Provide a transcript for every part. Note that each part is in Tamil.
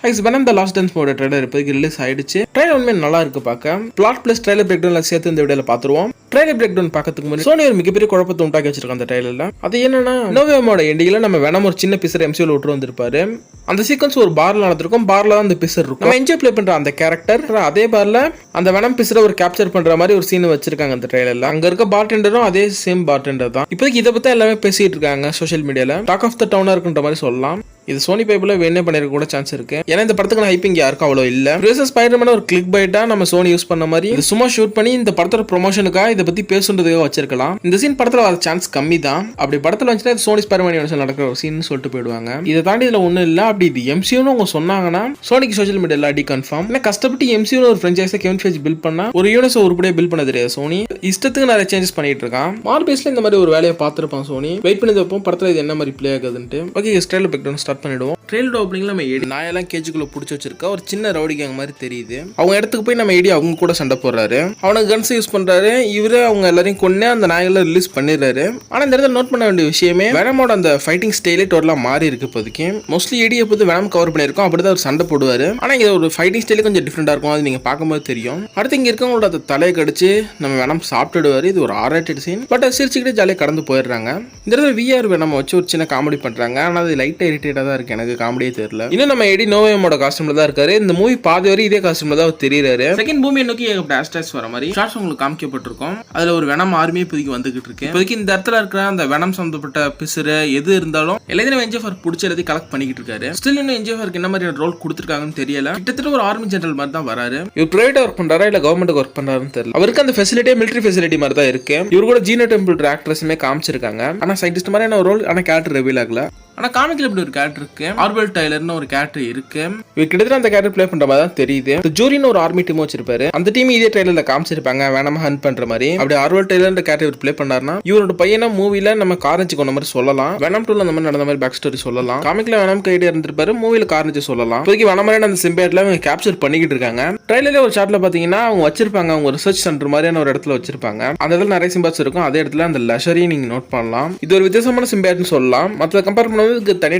வெனம் தி லாஸ்ட் டான்ஸ் மோட ட்ரைலர் இப்போதைக்கு ரிலீஸ் ஆயிடுச்சு. ட்ரைலர் உண்மையா நல்லா இருக்கு பார்க்க. பிளாட் பிளஸ் ட்ரைலர் பிரேக் டவுன்ல சேர்த்து இந்த வீடியோல பாத்துருவோம். ட்ரைலர் பிரேக் டவுன் பார்க்கறதுக்கு முன்னாடி சோனி ஒரு மிகப்பெரிய குழப்பத்தை உண்டாக்கி வச்சிருக்காங்க அந்த ட்ரைலர்ல. அது என்னன்னா நோவேமோட எண்டிங்ல நம்ம வெனம் ஒரு சின்ன பிசர் எம்சியூல விட்டு வந்திருப்பாரு. அந்த சீக்வன்ஸ் ஒரு பார்ல நடந்திருக்கும். பார்ல தான் அந்த பிசர் இருக்கும். நம்ம என்ஜாய் ப்ளே பண்ற அந்த கேரக்டர் அதே பார்ல அந்த வெனம் பிசரை ஒரு கேப்சர் பண்ற மாதிரி ஒரு சீன் வச்சிருக்காங்க அந்த ட்ரைலர்ல. அங்க இருக்க பார்டெண்டரும் அதே சேம் பார்டெண்டர் தான். இப்போதைக்கு இதை பத்தி எல்லாமே பேசிட்டு இருக்காங்க சோஷியல் மீடியால. டாக் ஆஃப் த டவுனா இருக்குன்ற மாதிரி சொல்லலாம். இது சோனி பைப்ல வேணே பண்ணிருக்க கூட சான்ஸ் இருக்கு. ஏன்னா இந்த படத்துக்கு ஹைப்பிங் யாருக்கும் அவ்வளோ இல்ல. ப்ரீவியஸ் ஸ்பைடர்மேன் ஒரு கிளிக் பைட்டா நம்ம சோனி யூஸ் பண்ண மாதிரி இது சும்மா ஷூட் பண்ணி இந்த படத்தோட ப்ரொமோஷனுக்காக இதை பத்தி பேசுறதுக்காக வச்சிருக்கலாம். இந்த சீன் படத்துல வர சான்ஸ் கம்மி தான். அப்படி படத்துல வந்துச்சுன்னா சோனி ஸ்பைடர்மேன் யூனிவர்ஸ்ல நடக்கிற ஒரு சீன் சொல்லிட்டு போயிடுவாங்க. இதை தாண்டி இதுல ஒன்றும் இல்லை. அப்படி இது எம்சியூன்னு அவங்க சொன்னாங்கன்னா சோனிக்கு சோஷியல் மீடியால அடி கன்ஃபார்ம். ஏன்னா கஷ்டப்பட்டு எம்சியூன்னு ஒரு ஃப்ரான்ச்சைஸை கெவின் ஃபீஜ் பில்ட் பண்ணா ஒரு யூனிவர்ஸ் உருப்படியாக பில்ட் பண்ண தெரியாது சோனி. இஷ்டத்துக்கு நிறைய சேஞ்சஸ் பண்ணிட்டு இருக்கான். மார்பேஸ்ல இந்த மாதிரி ஒரு வேலையை பார்த்துருப்பான் சோனி. வெயிட் பண்ணி வைப்போம் படத்துல இது என்ன மாதிரி பிளே ஆகுதுன்ட்டு. Okay style break down start பண்ணிடுவோம். ட்ரெயிலர் ஓப்பனிங்ல நம்ம ஏடி நாயெல்லாம் கேஜுக்குள்ள பிடிச்சி வச்சிருக்கா ஒரு சின்ன ரவுடி கேங் மாதிரி தெரியுது. அவங்க இடத்துக்கு போய் நம்ம ஏடி அவங்க கூட சண்டை போடுறாரு. அவனுக்கு கன்ஸ் யூஸ் பண்றாரு. இவரு அவங்க எல்லாரையும் கொண்டு அந்த நாயகளை ரிலீஸ் பண்ணிடுறாரு. ஆனா இந்த இடத்துல நோட் பண்ண வேண்டிய விஷயமே வெனமோட அந்த ஃபைட்டிங் ஸ்டைலே டோட்டலா மாறி இருக்கு. இப்போதைக்கு மோஸ்ட்லி ஏடியை பொறுத்து வெனம் கவர் பண்ணிருக்கோம். அப்படிதான் ஒரு சண்டை போடுவாரு. ஆனா இங்க ஒரு ஃபைட்டிங் ஸ்டைலே கொஞ்சம் டிஃப்ரெண்டா இருக்கும். அது நீங்க பார்க்கும்போது தெரியும். அடுத்து இங்க இருக்கவங்களோட அந்த தலையை கடிச்சு நம்ம வெனம் சாப்பிட்டுடுவாரு. இது ஒரு ஆர்ரேட்டட் சீன். பட் சிரிச்சுக்கிட்டே ஜாலியாக கடந்து போயிடுறாங்க. இந்த இடத்துல விஆர் வெனம் வச்சு ஒரு சின்ன காமெடி பண்றாங்க. ஆனா அது லைட்டா இரிட்டேட்டா தான் இருக்கு. எனக்கு காமெடியே தெரியல. இன்னும் நம்ம எடி நோவேமோட காஸ்டியூம்ல தான் இருக்காரு. இந்த மூவி பாதி வரை இதே காஸ்டியூம்ல தான் தெரியுறாரு. செகண்ட் பூமியை நோக்கி ஏகப்பட்ட ஹேஷ்டேக்ஸ் வர மாதிரி ஷார்ட்ஸ் உங்களுக்கு காமிக்கப்பட்டிருக்கும். அதுல ஒரு வெனம் ஆர்மி இப்போதைக்கு வந்துகிட்டு இருக்கு. இப்போதைக்கு இந்த இடத்துல இருக்கிற அந்த வெனம் சம்பந்தப்பட்ட பிசுறு எது இருந்தாலும் எல்லாத்தையும் என்ஜிஎஃப்ஆர் பிடிச்ச எல்லாத்தையும் கலெக்ட் பண்ணிக்கிட்டு இருக்காரு. ஸ்டில் இன்னும் என்ஜிஎஃப்ஆருக்கு என்ன மாதிரி ரோல் கொடுத்துருக்காங்கன்னு தெரியல. கிட்டத்தட்ட ஒரு ஆர்மி ஜெனரல் மாதிரி தான் வராரு. இவர் பிரைவேட்டா ஒர்க் பண்றாரா இல்ல கவர்மெண்ட் ஒர்க் பண்றாருன்னு தெரியல. அவருக்கு அந்த ஃபெசிலிட்டியே மிலிட்டரி ஃபெசிலிட்டி மாதிரி தான் இருக்கு. இவர் கூட ஜீனோ டெம்பிள் ஆக்ட்ரஸுமே காமிச்சிருக்காங்க. ஆனா சயின்டிஸ்ட் மாதிரி ஒரு ரோல் ஆனா கேரக்டர் ரிவீல் ஆகல. ஆனா காமிக்ல இப்படி ஒரு கேரக்டர் இருக்கு. ஆர்வெல் டைலர்னு ஒரு கேரக்டர் இருக்கு. இவர் கிட்டத்தட்ட அந்த கேரக்டர் பிளே பண்ற மாதிரி தான் தெரியுது. ஜூரின்னு ஒரு ஆர்மி டீம் வச்சிருப்பாரு. அந்த டீம் இதே ட்ரைலர்ல காமிச்சிருப்பாங்க வேணாம ஹண்ட் பண்ற மாதிரி. அப்படி ஆர்வெல் டைலர் கேரக்டர் இவர் பிளே பண்ணாருன்னா இவரோட பையனை மூவில நம்ம காரஞ்சி கொண்ட மாதிரி சொல்லலாம். வெனம் 2ல அந்த மாதிரி நடந்த மாதிரி பேக் ஸ்டோரி சொல்லலாம். காமிக்ல வெனம் கைடு இருந்திருப்பாரு. மூவில காரஞ்சி சொல்லலாம். இப்போதைக்கு வெனமரன் அந்த சிம்பேட்ல அவங்க கேப்சர் பண்ணிக்கிட்டு இருக்காங்க. ட்ரைலர்ல ஒரு ஷாட்ல பாத்தீங்கன்னா அவங்க வச்சிருப்பாங்க. அவங்க ரிசர்ச் சென்டர் மாதிரியான ஒரு இடத்துல வச்சிருப்பாங்க. அந்த இடத்துல நிறைய சிம்பாட்ஸ் இருக்கும். அதே இடத்துல அந்த லஷரையும் நீங்க நோட் பண்ணலாம். இது ஒரு வித்தியாசமான சிம்பேட்னு சொல்லலாம். மற்ற கம்பேர் பண்ணும்போது தனி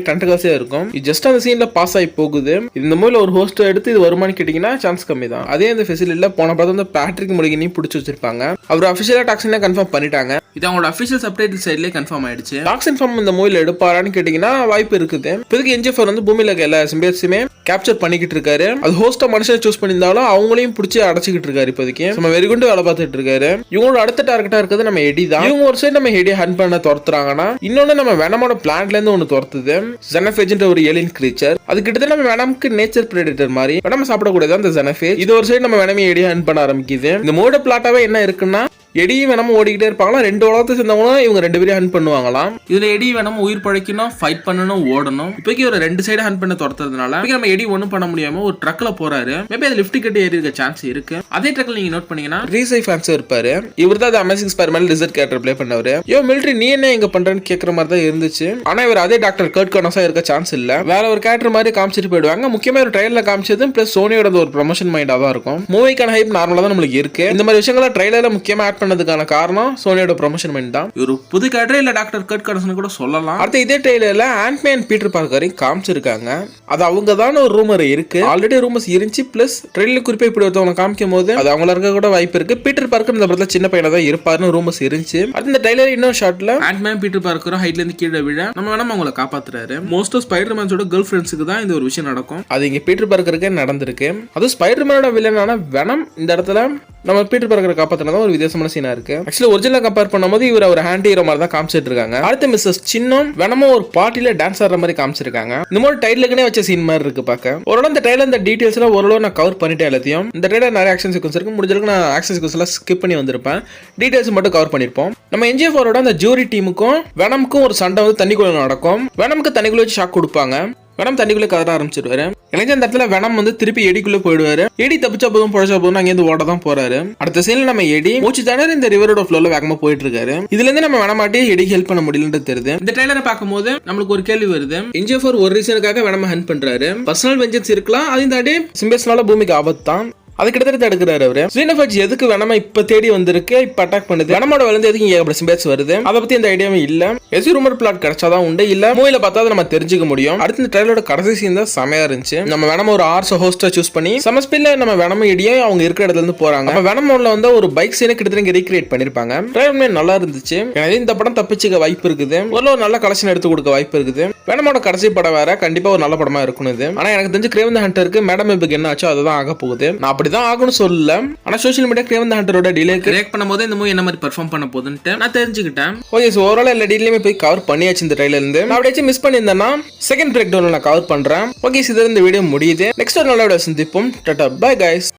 இருக்கும். இது ஜஸ்ட் அந்த சீன்ல பாஸ் ஆகி போகுது. இந்த மூவில ஒரு ஹோஸ்ட் எடுத்து இது வருமானு கேட்டீங்கன்னா சான்ஸ் கம்மி தான். அதே அந்த ஃபெசிலிட்டில போன படம் வந்து பேட்ரிக் முருகனி பிடிச்சி வச்சிருப்பாங்க. அவர் அபிஷியலா டாக்ஸின் கன்ஃபார்ம் பண்ணிட்டாங்க. இது அவங்களோட அபிஷியல் சப்டைட்டில் சைட்லயே கன்ஃபார்ம் ஆயிடுச்சு. டாக்ஸின் ஃபார்ம் இந்த மூவில எடுப்பாரான்னு கேட்டீங்கன்னா வாய்ப்பு இருக்குது. இப்போதைக்கு என்ஜிஎஃப்ஆர் வந்து பூமியில இருக்க எல்லா சிம்பேட்ஸுமே கேப்சர் பண்ணிக்கிட்டு இருக்காரு. அது ஹோஸ்டா மனுஷனை சூஸ் பண்ணியிருந்தாலும் அவங்களையும் பிடிச்சி அடைச்சிக்கிட்டு இருக்காரு. இப்போதைக்கு நம்ம வெறிகுண்டு வேலை பார்த்துட்டு இருக்காரு. இவங்களோட அடுத்த டார்கெட்டா இருக்கிறது நம்ம எடி தான். இவங்க ஒரு சைடு நம்ம எடியை ஹண்ட் பண்ண துரத்துறாங்கன்னா இன்னொன்னு நம்ம வெனமோட பிளான்ட்ல இருந்து ஒன்னு துரத்துது. ஜெனஃபேஜ்ன்ற ஒரு ஏலியன் கிரீச்சர். அது கிட்டத்தட்ட நம்ம வெனம்க்கு நேச்சர் பிரெடிட்டர் மாதிரி. வெனம் சாப்பிடக்கூடியது அந்த ஜெனஃபேஜ். இது ஒரு சைடு நம்ம வெனமே எடியை ஹண்ட் பண்ண ஆரம்பிக்குது. இந்த மோட பிளாட்டாவே என்ன இருக்குன்னா எடியும் வெனம் ஓடிக்கிட்டே இருப்பாங்களா. ரெண்டு உலகத்தை சேர்ந்தவங்களும் இவங்க ரெண்டு பேரும் ஹண்ட் பண்ணுவாங்களாம். இதுல எடி வெனம் உயிர் பழைக்கணும், ஃபைட் பண்ணணும், ஓடணும். இப்போக்கி ஒரு ரெண்டு சைடு ஹண்ட் பண்ண துரத்துறதுனால நம்ம எடி ஒன்றும் பண்ண முடியாம ஒரு ட்ரக்ல போறாரு. மேபி அது லிஃப்ட் கட்டி ஏறி இருக்க சான்ஸ் இருக்கு. அதே ட்ரக்ல நீங்க நோட் பண்ணீங்கன்னா ரீசை ஃபேன்ஸ் இருப்பாரு. இவர் தான் amazing Spiderman lizard character play பண்ணவரு. மிலிட்டரி நீ என்ன எங்க பண்றேன்னு கேட்கற மாதிரி தான் இருந்துச்சு. ஆனா இவர் அதே டாக்டர் கர்ட் கானஸா இருக்க சான்ஸ் இல்ல. வேற ஒரு கேரக்டர் மாதிரி காமிச்சிட்டு போயிடுவாங்க. முக்கியமா ஒரு ட்ரைலர்ல காமிச்சது பிளஸ் சோனியோட ஒரு ப்ரொமோஷன் மைண்டா தான் இருக்கும். மூவிக்கான ஹைப் நார்மலா தான் நம்மளுக்கு இருக்கு. இந்த மாதிரி விஷயங்களை ட்ரைலர்ல முக்கியமா ஆட் பண்ணதுக்கான காரணம் சோனியோட ப்ரொமோஷன் மைண்ட் தான். ஒரு புது கேரக்டர் இல்ல டாக்டர் கர்ட் கானஸ் கூட சொல்லலாம். அடுத்து இதே ட்ரைலர்ல ஆண்ட்மேன் பீட்டர் பார்க்கரையும் காமிச்சிருக்காங்க. அது அவங்க தான் ஒரு ரூமர் இருக்கு. ஆல்ரெடி ரூமர்ஸ் இருந்துச்சு. பிளஸ் ட்ரெயிலர் குறிப்பா இப்படி ஒருத்தவங்க காமிக்கும் போது அது அவங்கள இருக்க கூட வாய்ப்பு இருக்கு. பீட்டர் பார்க்கர் இந்த படத்துல சின்ன பையனா தான் இருப்பாருன்னு ரூமர்ஸ் இருந்துச்சு. அடுத்த இந்த ட்ரெயிலர் இன்னொரு ஷாட்ல ஆண்ட்மேன் பீட்டர் பார்க்கரும் ஹைட்ல இருந்து கீழே விழ நம்ம வேணாம் அவங்களை காப்பாத்துறாரு. மோஸ்ட் ஆஃப் ஸ்பைடர்மேன்ஸோட கேர்ள் ஃப்ரெண்ட்ஸுக்கு தான் இந்த ஒரு விஷயம் நடக்கும். அது இங்க பீட்டர் பார்க்கருக்கு நடந்திருக்கு. அது ஸ்பைடர்மேனோட வில்லனான வெனம் இந்த இடத்துல நம்ம பீட்டர் பார்க்கரை காப்பாத்தினதா ஒரு வித்தியாசமான சீனா இருக்கு. ஆக்சுவலி ஒரிஜினலா கம்பேர் பண்ணும்போது இவர் ஒரு ஹேண்ட் ஹீரோ மாதிரி தான் காமிச்சிட்டு இருக்காங்க. அடுத்து மிஸ்ஸஸ் சின்னம் வெனமும் ஒரு பார்ட்டில டான்ஸ் ஆடுற மாதிரி காமிச்சிருக்காங்க. இந்த மாதிரி டைட்டிலுக்குனே வச்ச சீன் மாதிரி இருக்கு பார்க்க. ஓரளவு இந்த ட்ரைலர் இந்த டீடைல்ஸ் எல்லாம் ஓரளவு நான் கவர் பண்ணிட்டேன் எல்லாத்தையும். இந்த ட்ரைலர் நிறைய ஆக்ஷன் சீக்வன்ஸ் இருக்கு. முடிஞ்சளவுக்கு நான் ஆக்ஷன் சீக்வன்ஸ் எல்லாம் ஸ்கிப் பண்ணி வந்திருப்பேன். டீடைல்ஸ் மட்டும் கவர் பண்ணிருப்போம். நம்ம என்ஜிஎஃப்ஆரோட அந்த ஜூரி டீமுக்கும் வெனமுக்கும் ஒரு சண்டை வந்து தண்ணிக்குள்ள நடக்கும். வெனமுக்கு தண்ணிக்குள்ள வச்சு ஷாக் கொடுப்பாங்க. வெனம் தண்ணிக்குள்ளே கதற ஆரம்பிச்சிருவாரு. எனக்கு அந்த இடத்துல வெனம் வந்து திருப்பி எடிக்குள்ள போயிடுவாரு. எடி தப்பிச்சா போதும் பொழைச்சா போதும் அங்கேருந்து ஓட தான் போறாரு. அடுத்த சீன்ல நம்ம எடி மூச்சு தானே இந்த ரிவரோட ஃப்ளோல வேகமா போயிட்டு இருக்காரு. இதுல இருந்து நம்ம வெனமாட்டி எடிக்கு ஹெல்ப் பண்ண முடியலன்றது தெரியுது. இந்த ட்ரைலரை பார்க்கும்போது நம்மளுக்கு ஒரு கேள்வி வருது. என்ஜிஎஃப்ஆர் ஒரு ரீசனுக்காக வெனம ஹண்ட் பண்றாரு. பர்சனல் வெஞ்சன்ஸ் இருக்கலாம். அதையும் தாண்டி சிம்பேஸ்னால பூமிக்கு ஆபத்து தான். அது கிட்டத்தட்ட தடுக்கிறாரு அவரு. ஜீனோஃபேஜ் எதுக்கு வெனமா இப்ப தேடி வந்திருக்கு, இப்ப அட்டாக் பண்ணுது, வெனமோட வளர்ந்து எதுக்கு ஏகப்பட்ட சிம்பேட்ஸ் வருது, அதை பத்தி இந்த ஐடியாவே இல்ல. எது ரூமர் பிளாட் கிடைச்சாதான் உண்டு, இல்ல மூவில பார்த்தா நம்ம தெரிஞ்சுக்க முடியும். அடுத்து இந்த ட்ரைலரோட கடைசி சீன் தான் செமையா இருந்துச்சு. நம்ம வெனம் ஒரு ஆர்ஸ் ஹோஸ்டா சூஸ் பண்ணி சமஸ்பில்ல நம்ம வெனம் இடியே அவங்க இருக்கிற இடத்துல இருந்து போறாங்க. அப்ப வெனமோல வந்து ஒரு பைக் சீனை கிட்டத்தட்ட ரீக்ரியேட் பண்ணிருப்பாங்க. ட்ரைலர் நல்லா இருந்துச்சு. எனவே இந்த படம் தப்பிச்சுக்க வாய்ப்பு இருக்குது, ஒரு நல்ல கலெக்ஷன் எடுத்து கொடுக்க வாய்ப்பு இருக்குது. வெனமோட கடைசி படம் வேற, கண்டிப்பா ஒரு நல்ல படமா இருக்கணும் இது. ஆனா எனக்கு தெரிஞ்சு கிரேவன் தி ஹண்டருக்கு மேடம் வெப்புக்கு என்ன ஆச்சோ அதுதான் ஆக போகுது. நான் அப்படிதான் ஆகணும்னு சொல்லல, ஆனா சோஷியல் மீடியா கிரேவன் தி ஹண்டரோட டிலேக்கு ரியாக்ட் பண்ணும்போது இந்த மூவி என்ன மாதிரி பெர்ஃபார்ம் பண்ண போகுதுன்னு நான் தெரிஞ்சுக்கிட்டேன். ஓகே, சோ ஓவரால் எல்லா டீடைலுமே போய் கவர் பண்ணியாச்சு இந்த ட்ரைலர்ல இருந்து. நான் அப்படியே மிஸ் பண்ணியிருந்தேன்னா செகண்ட் பிரேக் டவுன்ல நான் கவர் பண்றேன். ஓகே, இது இந்த வீடியோ முடியுது. நெக்ஸ்ட் ஒரு நல்ல வீடியோ சந்திப்போம். Tata, bye guys.